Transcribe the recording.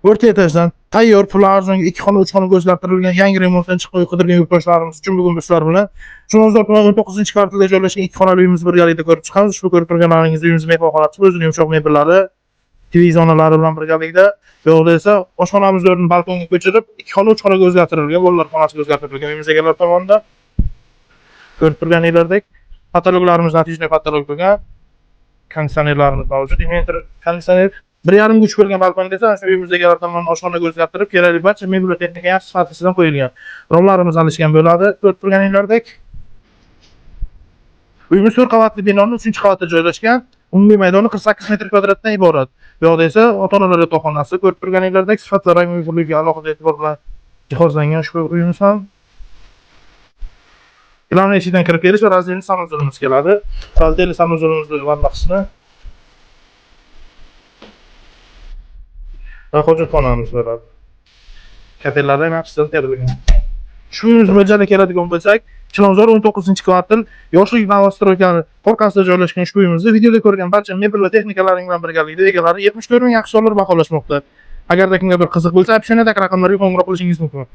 O'rta etajdan tayyor pul arzonga 2 xona 3 xona ko'zlashtirilgan yangi remontdan chiqib qidirgan yurtdoshlarimiz uchun bugun bizlar bilan Chilonzor tumani 19-kvartalda joylashgan 2 xonali uyimizni birgalikda ko'rib chiqamiz. Ushbu ko'rib turganlaringiz uyimiz mehmonxonasi, o'zining yumshoq mebellari, televizorlari bilan birgalikda. Bu yoqda esa oshxonamizni o'rnini balkonga ko'chirib 2 xona 3 xonaga o'zgartirilgan, bolalar xonasiga o'zgartirilgan. Uyimiz egalari tomonidan ko'rib turganinglardek patologlarimiz natijali patolog bo'lgan. Konditsionerlarimiz mavjud. Inventor konditsioner 1,5 uch bo'lgan balkonda esa o'sha uyimizda egalar tomonidan oshxonaga o'zgartirib, kerakli barcha mebel texnika yaxshi sifatida qo'yilgan. Romlarimiz alishgan bo'ladi. Ko'rib turganinglardek uyimiz 4 qavatli binoning 3-qavatida joylashgan. Umumiy maydoni 48 metr kvadratdan iborat. Bu yoqda esa ota-onalar yotoqxonasi. Ko'rib turganinglardek sifatli rangli alohida e'tibor bilan jihozlangan ushbu uyimiz ham Iloning eshigidan kirib kelish va razdelli sanuzulimiz keladi. Razdelli sanuzulimizni vanna qismi va hojatxonamiz bo'ladi. Kafelarlar ham yaxshidan terilgan. Shu uyimiz mo'ljali keladigan bo'lsak, Chilonzor 19-kvartal Yoshlik Novostroykani orqasida joylashgan ushbu uyimizni videoda ko'rgan barcha mebel va texnikalaring bilan birgalikda egalari 74 ming yaxshi dollar baholashmoqda. Agarda kimga bir qiziq bo'lsa, opsioniyadagi raqamlarga qo'ng'iroq qilishingiz mumkin.